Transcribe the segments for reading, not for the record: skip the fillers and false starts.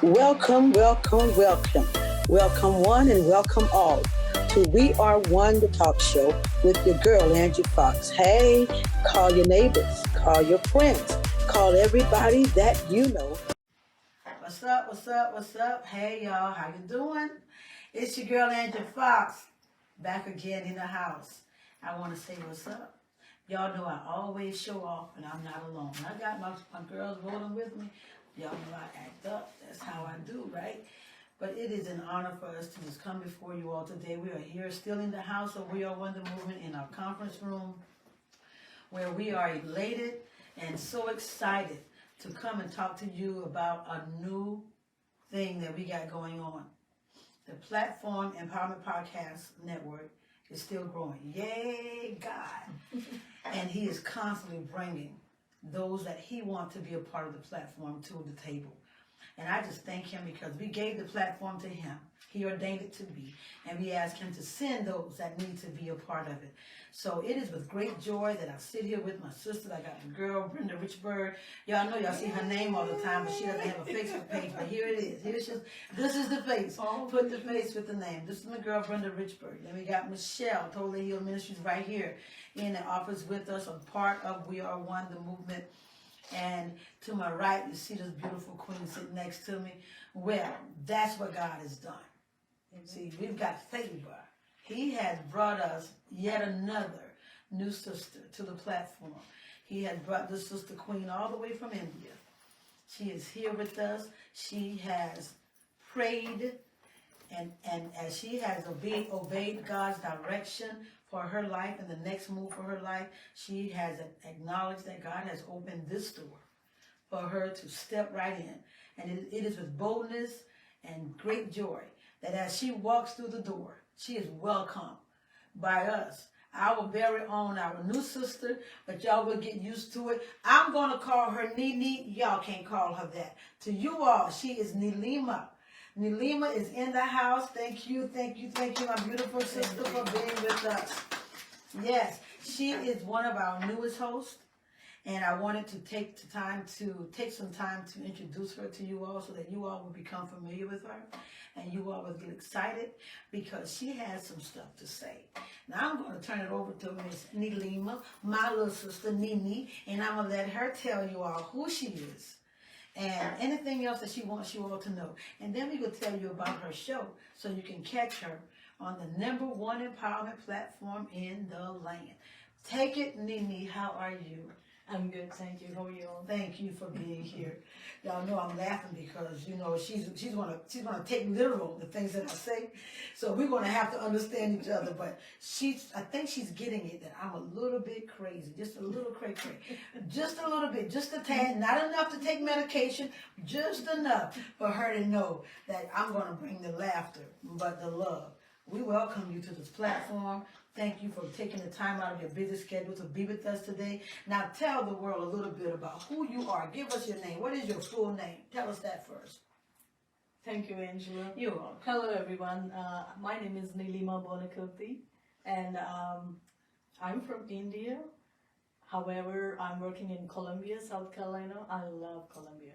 Welcome, welcome, welcome. Welcome one and welcome all to We Are One, the talk show with your girl, Angie Fox. Hey, call your neighbors, call your friends, call everybody that you know. What's up, what's up, what's up? Hey, y'all, how you doing? It's your girl, Angie Fox, back again in the house. I want to say what's up. Y'all know I always show off and I'm not alone. I got my girls rolling with me. Y'all know I act up. That's how I do, right? But it is an honor for us to just come before you all today. We are here still in the house of We Are One the Movement in our conference room where we are elated and so excited to come and talk to you about a new thing that we got going on. The Platform Empowerment Podcast Network is still growing. Yay, God. And he is constantly bringing those that he wants to be a part of the platform to the table. And I just thank him because we gave the platform to him. He ordained it to be. And we asked him to send those that need to be a part of it. So it is with great joy that I sit here with my sister. I got the girl, Brenda Richburg. Y'all know y'all see her name all the time, but she doesn't have a Facebook page. But here it is. This is the face. Put the face with the name. This is my girl, Brenda Richburg. Then we got Michelle, Totally Healed Ministries, right here in the office with us, a part of We Are One, the movement. And to my right, you see this beautiful queen sitting next to me. Well, that's what God has done. See, we've got favor. He has brought us yet another new sister to the platform. He has brought this sister queen all the way from India. She is here with us. She has prayed, and as she has obeyed God's direction for her life and the next move for her life, she has acknowledged that God has opened this door for her to step right in. And it is with boldness and great joy that as she walks through the door, she is welcomed by us, our very own, our new sister, but y'all will get used to it. I'm going to call her Nene. Y'all can't call her that. To you all, she is Neelima. Neelima is in the house. Thank you, my beautiful sister, for being with us. Yes, she is one of our newest hosts, and I wanted to take some time to introduce her to you all so that you all will become familiar with her, and you all will get excited because she has some stuff to say. Now I'm going to turn it over to Miss Neelima, my little sister Nene, and I'm going to let her tell you all who she is and anything else that she wants you all to know. And then we will tell you about her show so you can catch her on the #1 empowerment platform in the land. Take it, Nene. How are you? I'm good, thank you. How are you all? Thank you for being here. Y'all know I'm laughing because she's gonna take literal the things that I say, so we're gonna have to understand each other. But I think she's getting it that I'm a little bit crazy, just a little cray, just a little bit, just a tad, not enough to take medication, just enough for her to know that I'm gonna bring the laughter, but the love. We welcome you to this platform. Thank you for taking the time out of your busy schedule to be with us today. Now tell the world a little bit about who you are. Give us your name. What is your full name? Tell us that first. Thank you, Angela. You're welcome. Hello, everyone. My name is Neelima Bonakurthi, and I'm from India. However, I'm working in Columbia, South Carolina. I love Columbia.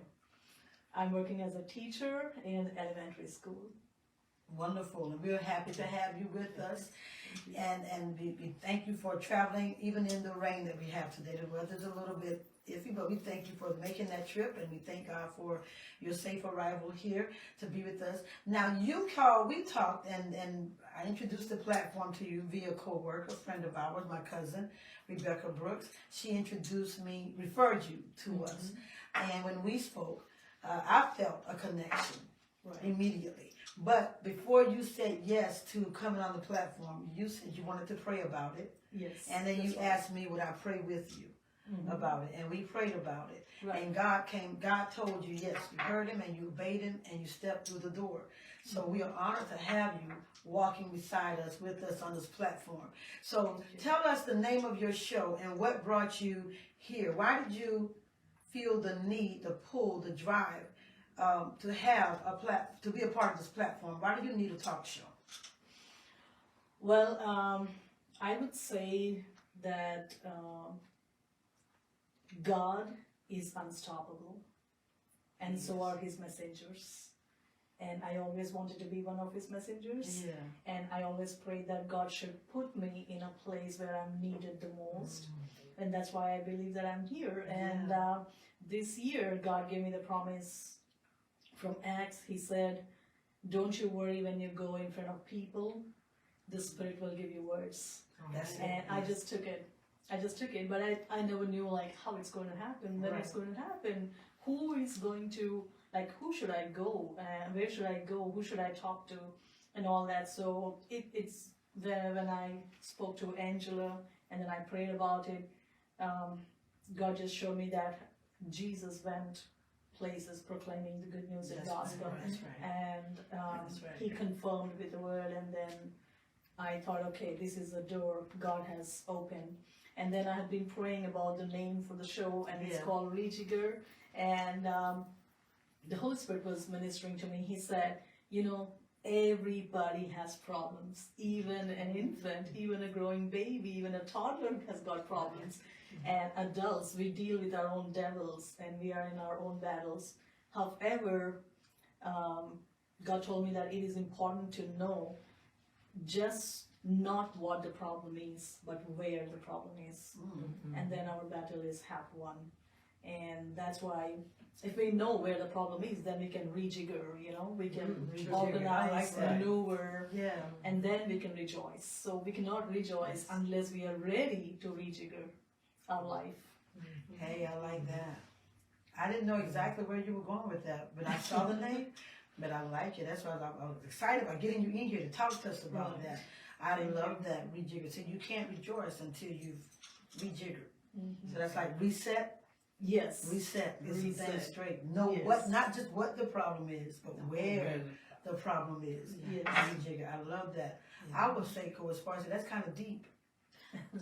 I'm working as a teacher in elementary school. Wonderful, and we're happy to have you with us, and we thank you for traveling even in the rain that we have today. The weather's a little bit iffy, but we thank you for making that trip, and we thank God for your safe arrival here to be with us. Now we talked, and I introduced the platform to you via co-worker, friend of ours, my cousin, Rebecca Brooks. She referred you to us, and when we spoke, I felt a connection immediately. But before you said yes to coming on the platform, you said you wanted to pray about it. Yes. And then you asked me, would I pray with you about it? And we prayed about it. Right. And God told you yes. You heard him and you obeyed him and you stepped through the door. So we are honored to have you walking beside us, with us on this platform. So tell us the name of your show and what brought you here. Why did you feel the need, the pull, the drive to be a part of this platform? Why do you need a talk show? Well, I would say that God is unstoppable, and so are his messengers. and I always wanted to be one of his messengers. Yeah. And I always prayed that God should put me in a place where I'm needed the most. And that's why I believe that I'm here. And this year, God gave me the promise from Acts. He said, don't you worry when you go in front of people. The Spirit will give you words. That's And it. I just took it. But I never knew like how it's going to happen, when it's going to happen, who is going to, like, who should I go, where should I go, who should I talk to, and all that. So it's there when I spoke to Angela and then I prayed about it. God just showed me that Jesus went places proclaiming the good news of gospel, and he confirmed with the word, and then I thought, okay, this is a door God has opened. And then I had been praying about the name for the show, and it's called REJIGGER. And the Holy Spirit was ministering to me. He said, you know, everybody has problems. Even an infant, even a growing baby, even a toddler has got problems. And adults, we deal with our own devils, and we are in our own battles. However, God told me that it is important to know just not what the problem is, but where the problem is. And then our battle is half won. And that's why if we know where the problem is, then we can rejigger, you know, we can organize, maneuver, and then we can rejoice. So we cannot rejoice unless we are ready to rejigger our life. Hey, I like that. I didn't know exactly where you were going with that, but I saw the name, but I like it. That's why I was excited about getting you in here to talk to us about that. I love that, rejigger. So you can't rejoice until you've rejiggered. So that's like reset. Yes. Reset. Get some things straight. Know what, not just what the problem is, but where the problem is. Yes. Rejigger. I love that. I would say, as far as that's kind of deep.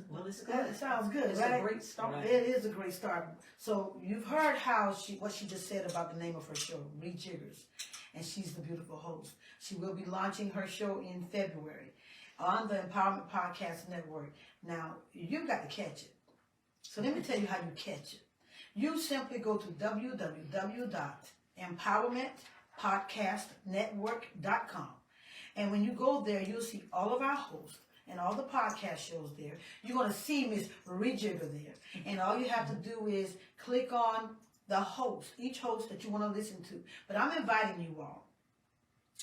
Well, it's good. It sounds good, It's right? a great start. It is a great start. So you've heard what she just said about the name of her show, Rejiggers, and she's the beautiful host. She will be launching her show in February on the Empowerment Podcast Network. Now, you've got to catch it. So let me tell you how you catch it. You simply go to www.empowermentpodcastnetwork.com. And when you go there, you'll see all of our hosts and all the podcast shows there. You're going to see Miss Rejigger there. And all you have to do is click on the host, each host that you want to listen to. But I'm inviting you all,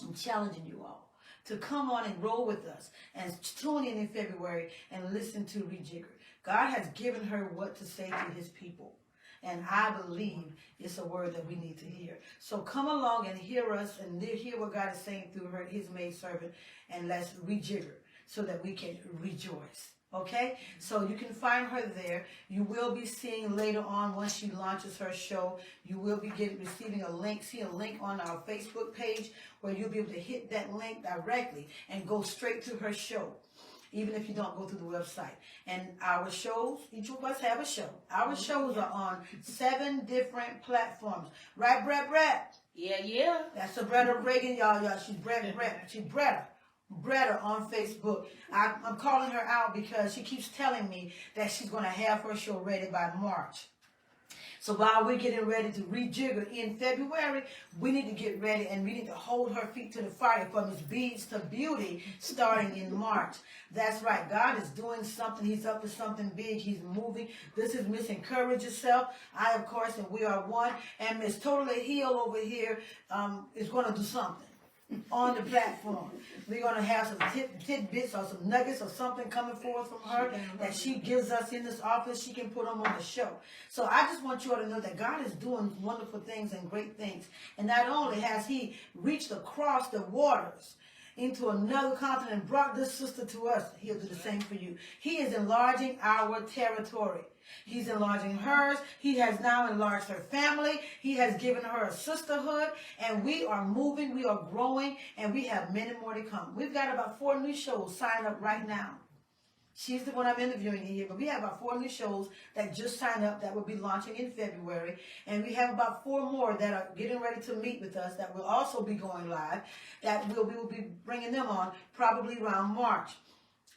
I'm challenging you all to come on and roll with us and tune in February and listen to Rejigger. God has given her what to say to his people. And I believe it's a word that we need to hear. So come along and hear us and hear what God is saying through his maidservant, and let's rejigger so that we can rejoice. Okay? So you can find her there. You will be seeing later on, once she launches her show, you will be receiving a link, see a link on our Facebook page where you'll be able to hit that link directly and go straight to her show, even if you don't go through the website. And our shows, each of us have a show. Our shows are on 7 different platforms. Right, Brett? Yeah. That's Sabretta Reagan, y'all. She's Brett. She's Bretta on Facebook. I'm calling her out because she keeps telling me that she's going to have her show ready by March. So while we're getting ready to rejigger in February, we need to get ready and we need to hold her feet to the fire from Miss Beads to Beauty starting in March. That's right. God is doing something. He's up to something big. He's moving. This is Miss Encourage Yourself. I, of course, and we are one. And Miss Totally Heal over here is going to do something on the platform. We're going to have some tidbits or some nuggets or something coming forth from her that she gives us in this office. She can put them on the show. So I just want you all to know that God is doing wonderful things and great things. And not only has he reached across the waters into another continent and brought this sister to us, he'll do the same for you. He is enlarging our territory. He's enlarging hers. He has now enlarged her family. He has given her a sisterhood. And we are moving, we are growing, and we have many more to come. We've got about 4 new shows signed up right now. She's the one I'm interviewing here, but we have about 4 new shows that just signed up that will be launching in February. And we have about 4 more that are getting ready to meet with us that will also be going live, that we will be bringing them on probably around March.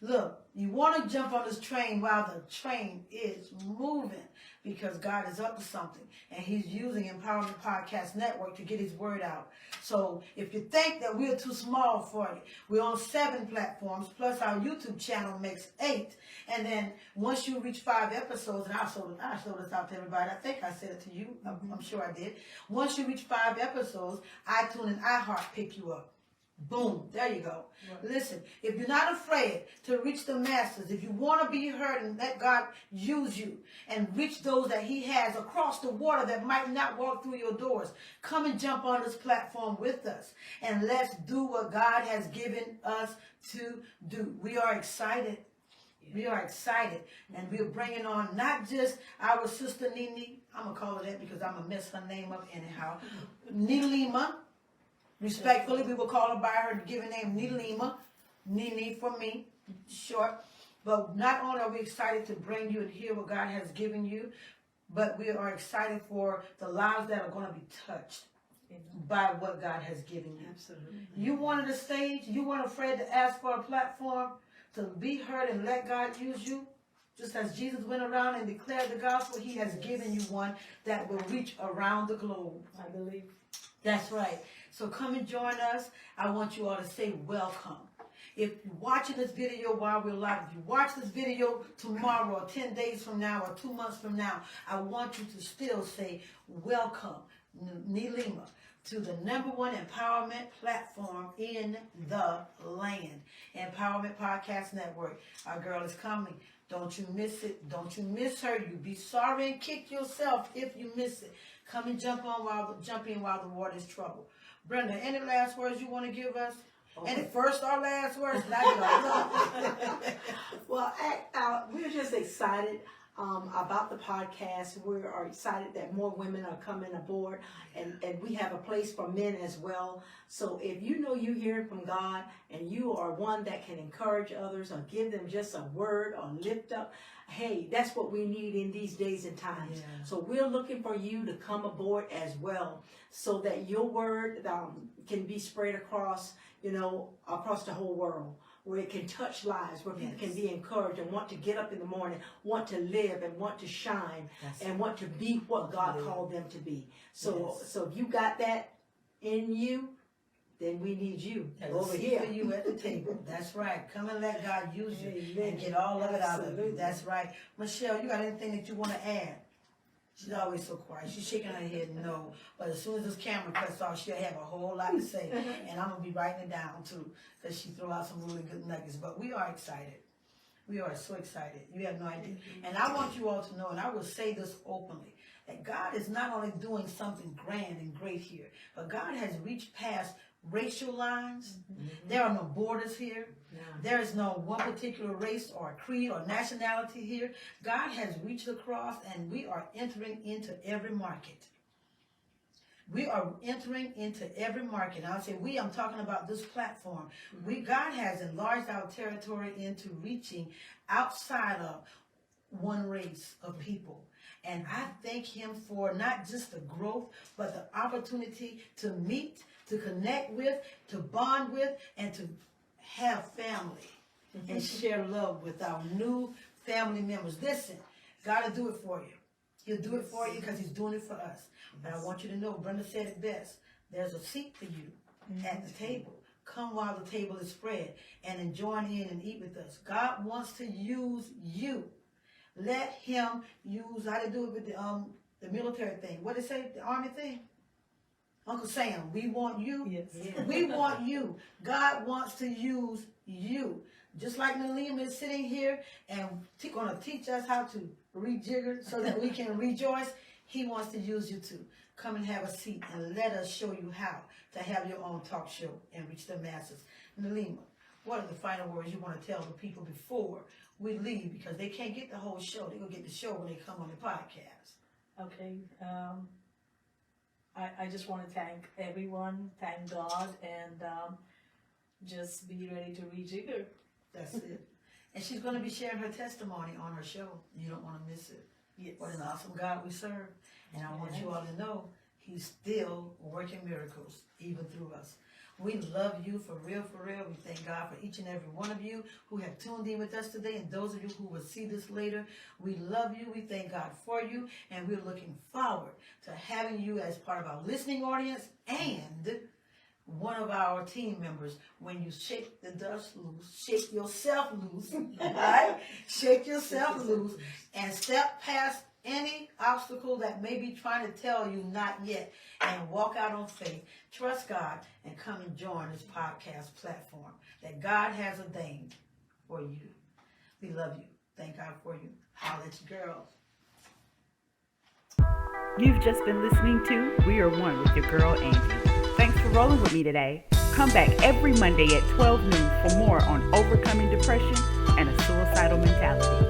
Look, you want to jump on this train while the train is moving because God is up to something and he's using Empowerment Podcast Network to get his word out. So if you think that we're too small for you, we're on 7 platforms, plus our YouTube channel makes 8. And then once you reach 5 episodes, and I showed this out to everybody, I think I said it to you, I'm sure I did. Once you reach 5 episodes, iTunes and iHeart pick you up. Boom, there you go. Right. Listen, if you're not afraid to reach the masses, if you want to be heard and let God use you and reach those that he has across the water that might not walk through your doors, come and jump on this platform with us and let's do what God has given us to do. We are excited. We are excited, and we are bringing on not just our sister Nini, I'm going to call her that because I'm going to mess her name up anyhow, Neelima. Respectfully, we will call her by her given name, Neelima, Nini for me, short. But not only are we excited to bring you and hear what God has given you, but we are excited for the lives that are going to be touched by what God has given you. Absolutely. You wanted a stage, you weren't afraid to ask for a platform to be heard and let God use you. Just as Jesus went around and declared the gospel, he has given you one that will reach around the globe. I believe. That's right. So come and join us. I want you all to say welcome. If you're watching this video while we're live, if you watch this video tomorrow or 10 days from now or 2 months from now, I want you to still say welcome, Neelima, to the #1 empowerment platform in the land, Empowerment Podcast Network. Our girl is coming. Don't you miss it. Don't you miss her. You be sorry and kick yourself if you miss it. Come and jump in while the water is troubled. Brenda, any last words you want to give us? Any first or last words? Well, we're just excited about the podcast. We are excited that more women are coming aboard, and we have a place for men as well. So if you know you hear from God and you are one that can encourage others or give them just a word or lift up, hey, that's what we need in these days and times. Yeah. So we're looking for you to come aboard as well so that your word can be spread across, across the whole world, where it can touch lives, where people can be encouraged and want to get up in the morning, want to live and want to shine and want to be what God called them to be. So if you got that in you, then we need you over here. For you at the table. That's right. Come and let God use you and get all of it out of you. That's right. Michelle, you got anything that you want to add? She's always so quiet. She's shaking her head no. But as soon as this camera cuts off, she'll have a whole lot to say. And I'm going to be writing it down too, because she threw out some really good nuggets. But we are excited. We are so excited. You have no idea. And I want you all to know, and I will say this openly, that God is not only doing something grand and great here, but God has reached past racial lines. There are no borders here. There is no one particular race or creed or nationality here. God has reached across, and we are entering into every market. We are entering into every market. And I'll say we, I'm talking about this platform. God has enlarged our territory into reaching outside of one race of people. And I thank him for not just the growth, but the opportunity to meet, to connect with, to bond with, and to have family and share love with our new family members. Listen, God will do it for you. He'll do it for you because he's doing it for us. But I want you to know, Brenda said it best. There's a seat for you at the table. Come while the table is spread and join in and eat with us. God wants to use you. Let him use, how to do it with the military thing. What did it say? The army thing? Uncle Sam, we want you. Yes. Yeah. We want you. God wants to use you. Just like Neelima is sitting here and going to teach us how to rejigger so that we can rejoice, he wants to use you too. Come and have a seat and let us show you how to have your own talk show and reach the masses. Neelima, what are the final words you want to tell the people before we leave? Because they can't get the whole show. They're going to get the show when they come on the podcast. Okay. I just want to thank everyone, thank God, and just be ready to rejigger. That's it. And she's going to be sharing her testimony on her show. You don't want to miss it. Yes. What an awesome God we serve. And I want you all to know he's still working miracles, even through us. We love you for real, for real. We thank God for each and every one of you who have tuned in with us today, and those of you who will see this later. We love you. We thank God for you, and we're looking forward to having you as part of our listening audience and one of our team members. When you shake the dust loose, shake yourself loose, right? Shake yourself loose and step past any obstacle that may be trying to tell you not yet, and walk out on faith. Trust God and come and join this podcast platform that God has ordained for you. We love you. Thank God for you. Holla at you girls. You've just been listening to We Are One with your girl Angie. Thanks for rolling with me today. Come back every Monday at 12 noon for more on overcoming depression and a suicidal mentality.